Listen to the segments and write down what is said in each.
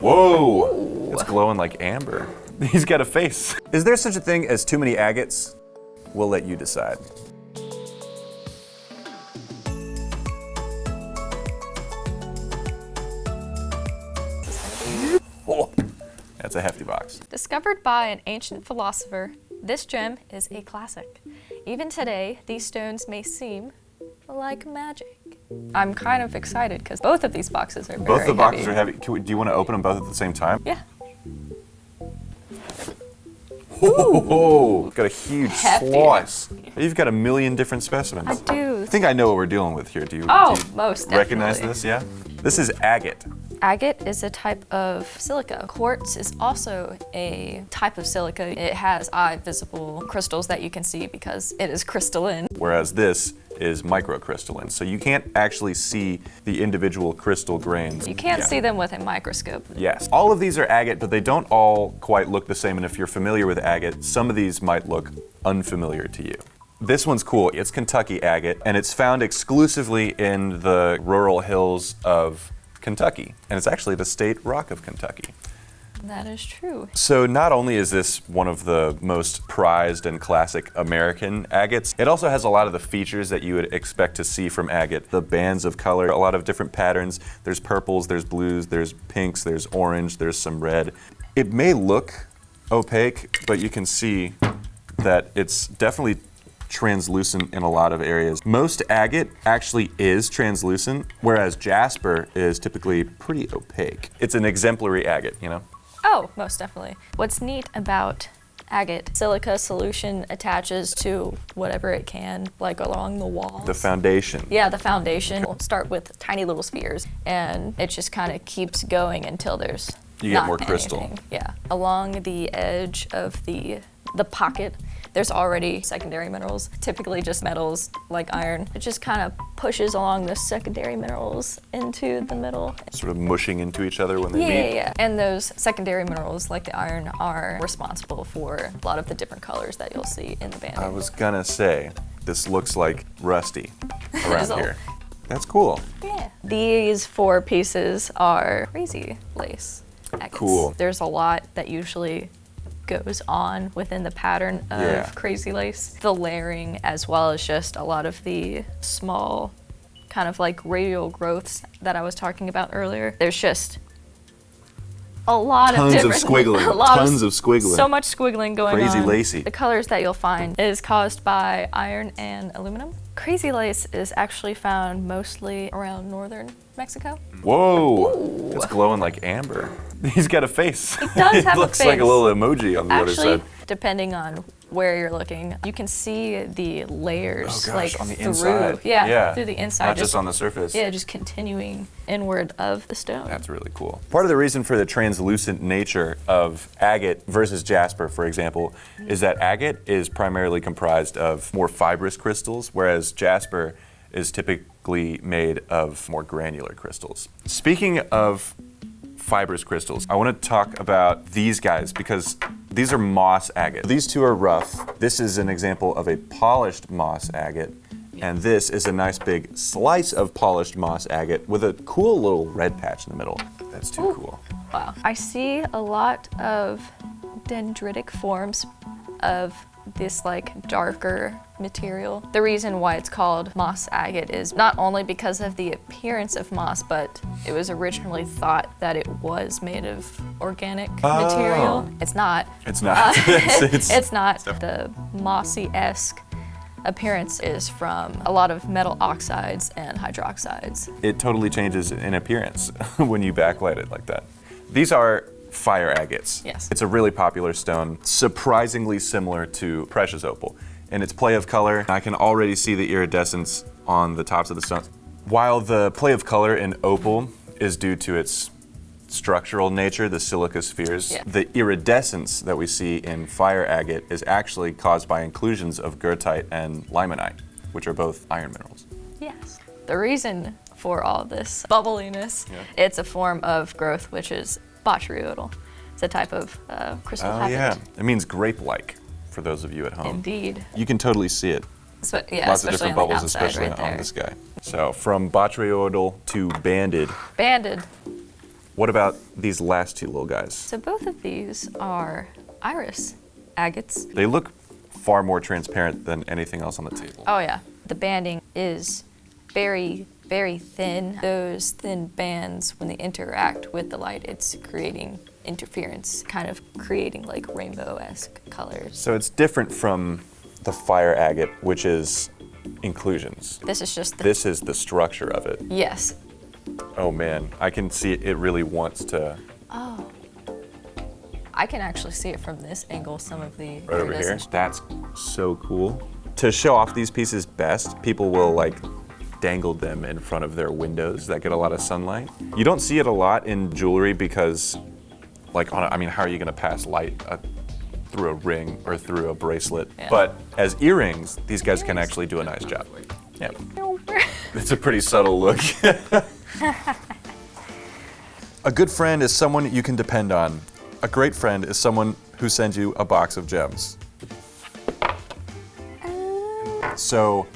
Whoa! Ooh. It's glowing like amber. He's got a face. Is there such a thing as too many agates? We'll let you decide. Oh, that's a hefty box. Discovered by an ancient philosopher, this gem is a classic. Even today, these stones may seem like magic. I'm kind of excited because both of these boxes are very Both the boxes heavy. are heavy. Do you want to open them both at the same time? Yeah. Oh, got a huge Hefty. slice. You've got a million different specimens. I do. I think I know what we're dealing with here. Do you, Oh, do you most recognize definitely. this? Yeah. This is agate. Agate is a type of silica. Quartz is also a type of silica. It has eye-visible crystals that you can see because it is crystalline. Whereas this is microcrystalline, so you can't actually see the individual crystal grains. You can't see them with a microscope. Yes. All of these are agate, but they don't all quite look the same, and if you're familiar with agate, some of these might look unfamiliar to you. This one's cool. It's Kentucky agate, and it's found exclusively in the rural hills of Kentucky, and it's actually the state rock of Kentucky. That is true. So not only is this one of the most prized and classic American agates, it also has a lot of the features that you would expect to see from agate. The bands of color, a lot of different patterns. There's purples, there's blues, there's pinks, there's orange, there's some red. It may look opaque, but you can see that it's definitely translucent in a lot of areas. Most agate actually is translucent, whereas jasper is typically pretty opaque. It's an exemplary agate, you know? Oh, most definitely. What's neat about agate, silica solution attaches to whatever it can, like along the walls. The foundation. Yeah, the foundation. We'll start with tiny little spheres, and it just kind of keeps going until there's You get not more crystal. anything. Yeah. Along the edge of the pocket, there's already secondary minerals, typically just metals like iron. It just kind of pushes along the secondary minerals into the middle. Sort of mushing into each other when they meet. Yeah. And those secondary minerals like the iron are responsible for a lot of the different colors that you'll see in the banding. I was gonna say, this looks like rusty around Is it? here. That's cool. Yeah. These 4 pieces are crazy lace agates. Cool. There's a lot that usually goes on within the pattern of Yeah. crazy lace. The layering, as well as just a lot of the small kind of like radial growths that I was talking about earlier. There's just a lot Tons of of different, squiggling, a lot tons of squiggling. So much squiggling going on. Crazy lacy. The colors that you'll find is caused by iron and aluminum. Crazy lace is actually found mostly around northern Mexico. Whoa, Ooh. it's glowing like amber. He's got a face. He does have It a looks like face. a little emoji on the other Actually, side. depending on where you're looking, you can see the layers Oh gosh, like on the through, inside. yeah, through the inside. Not just on the surface. Yeah, just continuing inward of the stone. That's really cool. Part of the reason for the translucent nature of agate versus jasper, for example, is that agate is primarily comprised of more fibrous crystals, whereas jasper is typically made of more granular crystals. Speaking of fibrous crystals, I want to talk about these guys because these are moss agate. These two are rough. This is an example of a polished moss agate, and this is a nice big slice of polished moss agate with a cool little red patch in the middle. That's too cool. Wow. I see a lot of dendritic forms of this like darker material. The reason why it's called moss agate is not only because of the appearance of moss, but it was originally thought that it was made of organic material. It's not. It's not. It's not. The mossy-esque appearance is from a lot of metal oxides and hydroxides. It totally changes in appearance when you backlight it like that. These are fire agates. Yes. It's a really popular stone, surprisingly similar to precious opal. In its play of color, I can already see the iridescence on the tops of the stones. While the play of color in opal is due to its structural nature, the silica spheres, the iridescence that we see in fire agate is actually caused by inclusions of goethite and limonite, which are both iron minerals. Yes. The reason for all this bubbliness, it's a form of growth which is botryoidal. It's a type of crystal habit. Yeah, it means grape-like for those of you at home. Indeed. You can totally see it. Yeah, Lots of especially different on the bubbles, outside especially right on there. this guy. So from botryoidal to banded. Banded. What about these last two little guys? So both of these are iris agates. They look far more transparent than anything else on the table. Oh yeah, the banding is very, very thin. Those thin bands, when they interact with the light, it's creating interference, kind of creating like rainbow-esque colors. So it's different from the fire agate, which is inclusions. This is just This is the structure of it. Yes. Oh man, I can see it really wants to. Oh. I can actually see it from this angle, some of the Right over here. That's so cool. To show off these pieces best, people will like dangle them in front of their windows that get a lot of sunlight. You don't see it a lot in jewelry because, like, I mean, how are you going to pass light through a ring or through a bracelet? Yeah. But as earrings, these guys can actually do a nice job. Yeah. It's a pretty subtle look. A good friend is someone you can depend on. A great friend is someone who sends you a box of gems. So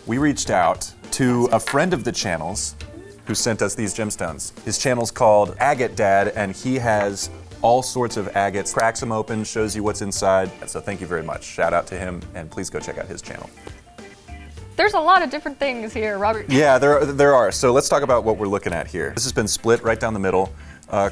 we reached out to a friend of the channel's who sent us these gemstones. His channel's called Agate Dad, and he has all sorts of agates, cracks them open, shows you what's inside. So thank you very much. Shout out to him, and please go check out his channel. There's a lot of different things here, Robert. Yeah, there are. So let's talk about what we're looking at here. This has been split right down the middle,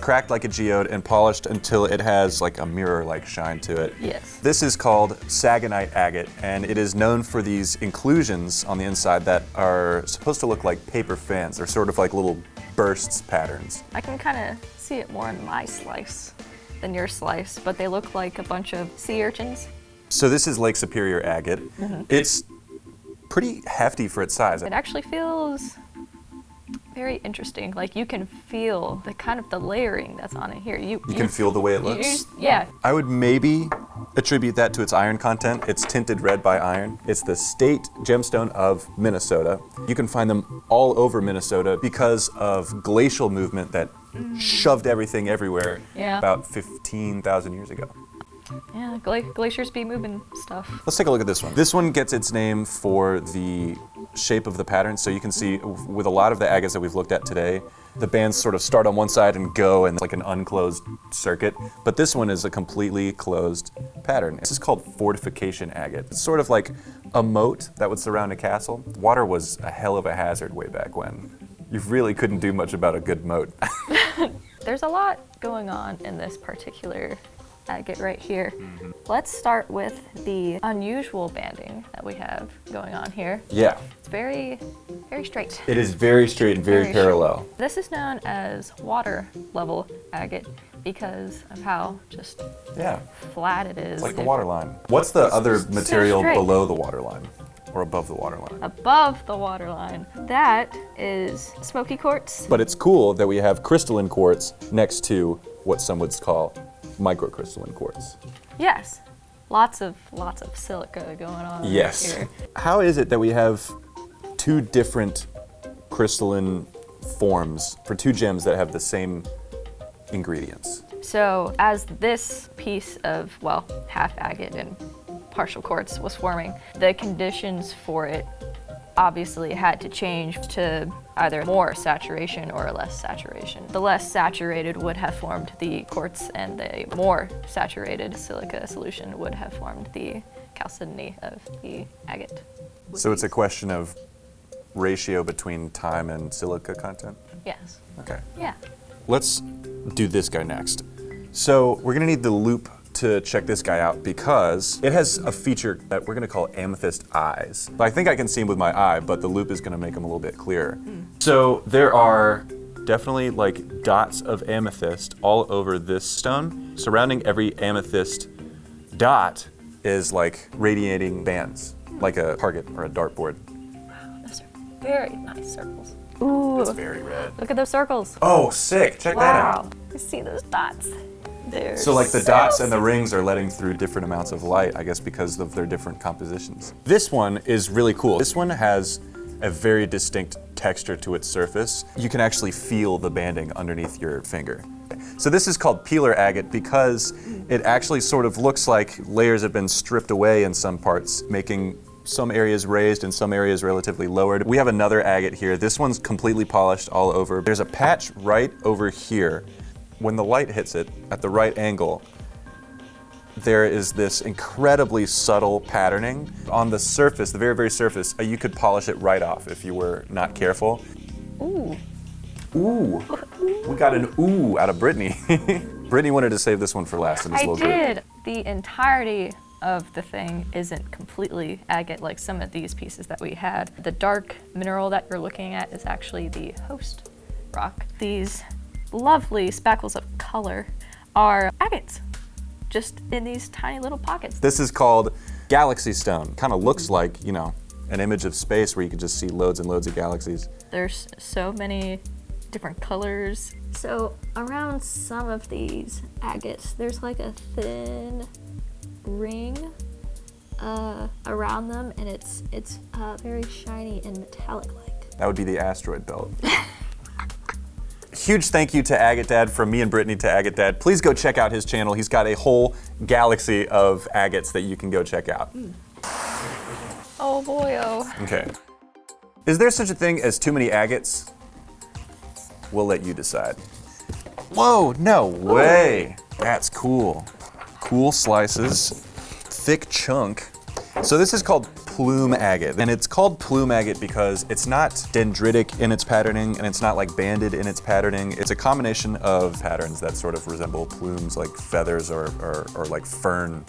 cracked like a geode, and polished until it has like a mirror-like shine to it. Yes. This is called sagenite agate, and it is known for these inclusions on the inside that are supposed to look like paper fans. They're sort of like little bursts patterns. I can kind of see it more in my slice than your slice, but they look like a bunch of sea urchins. So this is Lake Superior agate. It's pretty hefty for its size. It actually feels very interesting. Like you can feel the kind of the layering that's on it here. You can feel the way it looks? Yeah. I would maybe attribute that to its iron content. It's tinted red by iron. It's the state gemstone of Minnesota. You can find them all over Minnesota because of glacial movement that shoved everything everywhere about 15,000 years ago. Yeah, glaciers be moving stuff. Let's take a look at this one. This one gets its name for the shape of the pattern. So you can see with a lot of the agates that we've looked at today, the bands sort of start on one side and go in like an unclosed circuit. But this one is a completely closed pattern. This is called fortification agate. It's sort of like a moat that would surround a castle. Water was a hell of a hazard way back when. You really couldn't do much about a good moat. There's a lot going on in this particular agate right here. Let's start with the unusual banding that we have going on here. Yeah. It's very, very straight. It is very straight and very parallel. This is known as water level agate because of how just flat it is. It's like the water line. What's the other material straight. below the water line or above the water line? Above the water line. That is smoky quartz. But it's cool that we have crystalline quartz next to what some would call microcrystalline quartz. Yes. Lots of silica going on Yes. here. How is it that we have two different crystalline forms for two gems that have the same ingredients? So as this piece of, well, half agate and partial quartz was forming, the conditions for it obviously had to change to either more saturation or less saturation. The less saturated would have formed the quartz, and the more saturated silica solution would have formed the chalcedony of the agate. So it's a question of ratio between time and silica content? Yes. Okay. Yeah. Let's do this guy next. So we're gonna need the loop to check this guy out because it has a feature that we're gonna call amethyst eyes. I think I can see him with my eye, but the loop is gonna make him a little bit clearer. So there are definitely like dots of amethyst all over this stone. Surrounding every amethyst dot is like radiating bands, like a target or a dartboard. Wow, those are very nice circles. Ooh, It's very red. look at those circles. Oh, sick, check that out. Wow, I see those dots. They're So like the dots and the rings are letting through different amounts of light, I guess because of their different compositions. This one is really cool. This one has a very distinct texture to its surface. You can actually feel the banding underneath your finger. So this is called peeler agate because it actually sort of looks like layers have been stripped away in some parts, making some areas raised and some areas relatively lowered. We have another agate here. This one's completely polished all over. There's a patch right over here when the light hits it at the right angle, there is this incredibly subtle patterning on the surface, the very, very surface. You could polish it right off if you were not careful. Ooh. Ooh. We got an ooh out of Brittany. Brittany wanted to save this one for last in this little group. I did. The entirety of the thing isn't completely agate like some of these pieces that we had. The dark mineral that you're looking at is actually the host rock. These lovely speckles of color are agates, just in these tiny little pockets. This is called galaxy stone. Kind of looks like, you know, an image of space where you can just see loads and loads of galaxies. There's so many different colors. So around some of these agates, there's like a thin ring around them, and it's very shiny and metallic-like. That would be the asteroid belt. Huge thank you to Agate Dad from me and Brittany to Agate Dad. Please go check out his channel. He's got a whole galaxy of agates that you can go check out. Oh boy, oh. Okay. Is there such a thing as too many agates? We'll let you decide. Whoa, no way. That's cool. Cool slices, thick chunk. So this is called plume agate, and it's called plume agate because it's not dendritic in its patterning, and it's not like banded in its patterning. It's a combination of patterns that sort of resemble plumes, like feathers or like fern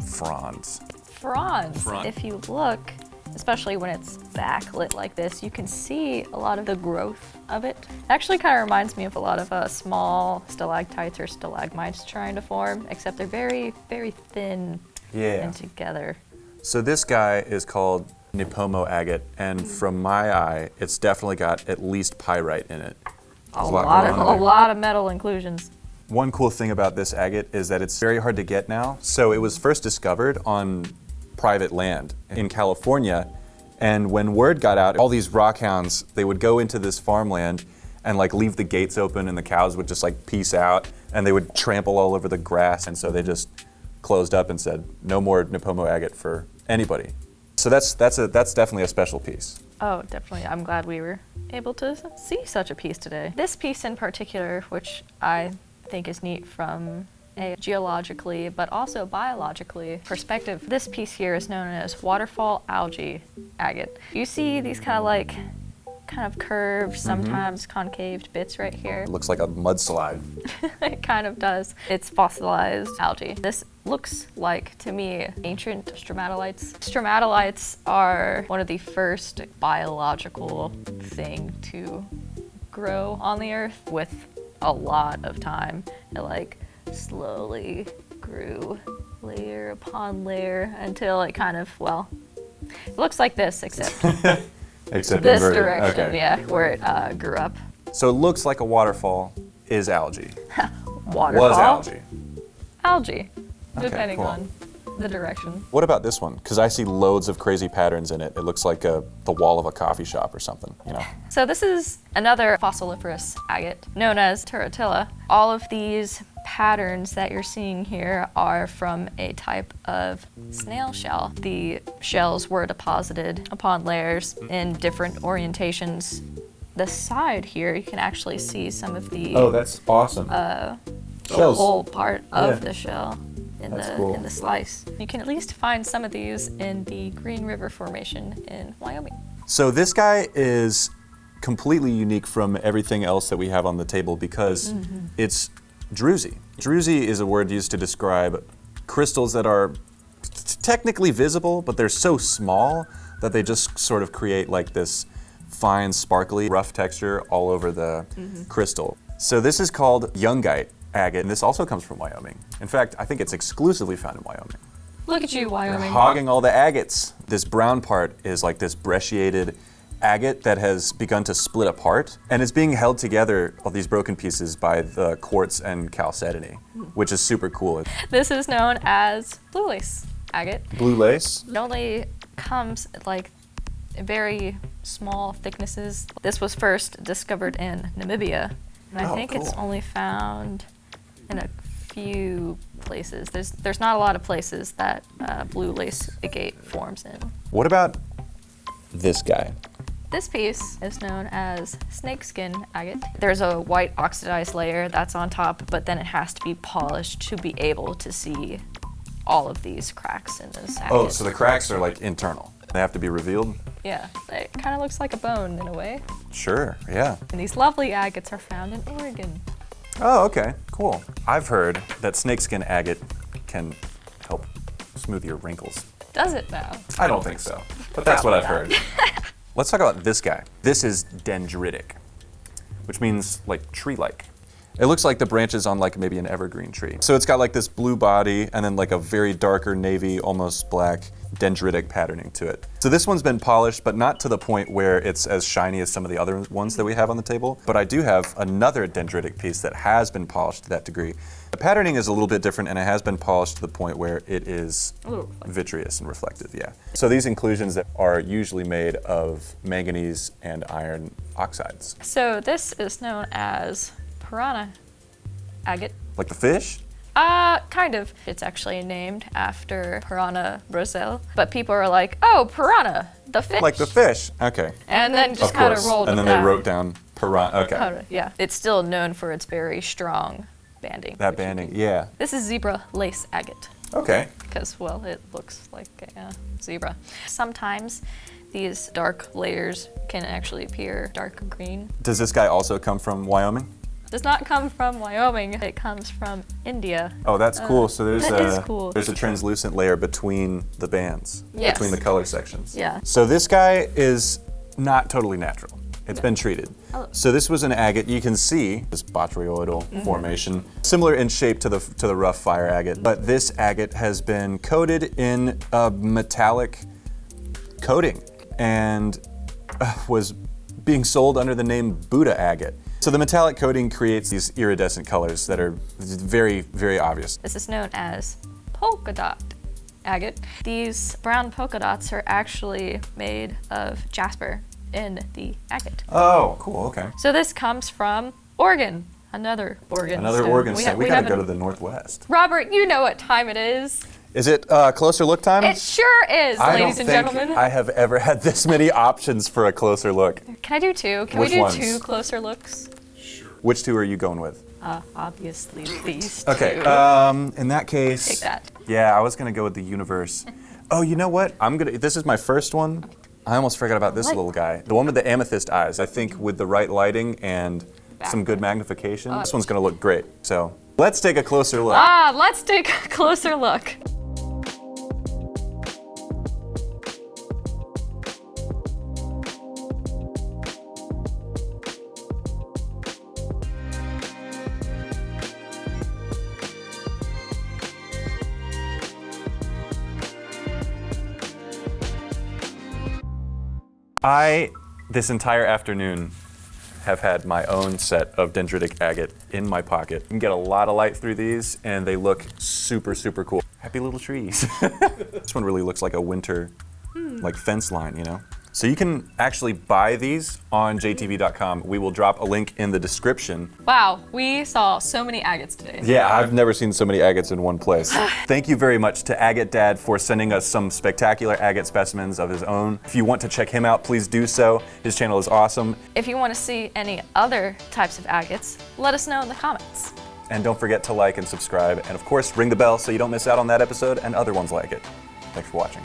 fronds. Fronds. If you look, especially when it's backlit like this, you can see a lot of the growth of it. It actually kind of reminds me of a lot of small stalactites or stalagmites trying to form, except they're very, very thin and together. So this guy is called nipomo agate, and from my eye, it's definitely got at least pyrite in it. A lot of metal inclusions. One cool thing about this agate is that it's very hard to get now. So it was first discovered on private land in California, and when word got out, all these rockhounds, they would go into this farmland and like leave the gates open, and the cows would just like peace out, and they would trample all over the grass, and so they just closed up and said no more nipomo agate for anybody. So that's definitely a special piece. Oh, definitely. I'm glad we were able to see such a piece today. This piece in particular, which I think is neat from a geologically but also biologically perspective, this piece here is known as waterfall algae agate. You see these kind of curved, sometimes concaved bits right here. It looks like a mudslide. It kind of does. It's fossilized algae. This looks like, to me, ancient stromatolites. Stromatolites are one of the first biological thing to grow on the earth with a lot of time. It like slowly grew layer upon layer until it kind of, well, it looks like this, except Except this inverted. direction, Okay. yeah, where it grew up. So it looks like a waterfall is algae. Waterfall. Was algae. Algae, Okay, depending cool. on the direction. What about this one? Because I see loads of crazy patterns in it. It looks like the wall of a coffee shop or something, you know? So this is another fossiliferous agate known as turritella. All of these patterns that you're seeing here are from a type of snail shell. The shells were deposited upon layers in different orientations. The side here, you can actually see some of the that's awesome. Shells. whole part of the shell in cool. the slice. You can at least find some of these in the Green River Formation in Wyoming. So this guy is completely unique from everything else that we have on the table because it's druzy. Druzy is a word used to describe crystals that are technically visible, but they're so small that they just sort of create like this fine, sparkly, rough texture all over the crystal. So this is called youngite agate, and this also comes from Wyoming. In fact, I think it's exclusively found in Wyoming. Look at you, Wyoming. Hogging all the agates. This brown part is like this brecciated agate that has begun to split apart, and it's being held together, all these broken pieces, by the quartz and chalcedony, which is super cool. This is known as blue lace agate. Blue lace? It only comes like very small thicknesses. This was first discovered in Namibia, and I think it's only found in a few places. There's not a lot of places that blue lace agate forms in. What about this guy? This piece is known as snakeskin agate. There's a white oxidized layer that's on top, but then it has to be polished to be able to see all of these cracks in this agate. Oh, so the cracks are like internal. They have to be revealed? Yeah, it kind of looks like a bone in a way. Sure, yeah. And these lovely agates are found in Oregon. Oh, okay, cool. I've heard that snakeskin agate can help smooth your wrinkles. Does it now? I don't think so, but that's what I've heard. Let's talk about this guy. This is dendritic, which means like tree-like. It looks like the branches on like maybe an evergreen tree. So it's got like this blue body and then like a very darker navy, almost black dendritic patterning to it. So this one's been polished, but not to the point where it's as shiny as some of the other ones that we have on the table. But I do have another dendritic piece that has been polished to that degree. The patterning is a little bit different and it has been polished to the point where it is vitreous and reflective, yeah. So these inclusions that are usually made of manganese and iron oxides. So this is known as piranha agate. Like the fish? Kind of. It's actually named after Piranha, Brazil. But people are like, oh, piranha, the fish. Like the fish, okay. And then just kind of rolled And with then that. they wrote down piranha, okay. Piranha, yeah. It's still known for its very strong banding. That banding, yeah. This is zebra lace agate. Okay. Because, well, it looks like a zebra. Sometimes these dark layers can actually appear dark green. Does this guy also come from Wyoming? Does not come from Wyoming. It comes from India. Oh, that's cool. So there's that is cool. There's a translucent layer between the bands, Yes. between the color sections. Yeah. So this guy is not totally natural. It's been treated. Oh. So this was an agate. You can see this botryoidal formation, similar in shape to the rough fire agate. But this agate has been coated in a metallic coating and was being sold under the name Buddha agate. So the metallic coating creates these iridescent colors that are very, very obvious. This is known as polka dot agate. These brown polka dots are actually made of jasper in the agate. Oh, cool, okay. So this comes from Oregon, another Oregon Another stone. Oregon stone. We gotta go to haven't- the Northwest. Robert, you know what time it is. Is it closer look time? It sure is, I ladies don't and think gentlemen. I have ever had this many options for a closer look. Can I do two? Can Which we do ones? 2 closer looks? Which two are you going with? Obviously these Okay, two. in that case. Take that. Yeah, I was gonna go with the universe. Oh, you know what? This is my first one. I almost forgot about this What? little guy. The one with the amethyst eyes. I think with the right lighting and some good magnification, this one's gonna look great. So let's take a closer look. Let's take a closer look. This entire afternoon, have had my own set of dendritic agate in my pocket. You can get a lot of light through these, and they look super, super cool. Happy little trees. This one really looks like a winter, like fence line, you know? So you can actually buy these on jtv.com. We will drop a link in the description. Wow, we saw so many agates today. Yeah, I've never seen so many agates in one place. Thank you very much to Agate Dad for sending us some spectacular agate specimens of his own. If you want to check him out, please do so. His channel is awesome. If you want to see any other types of agates, let us know in the comments. And don't forget to like and subscribe. And of course, ring the bell so you don't miss out on that episode and other ones like it. Thanks for watching.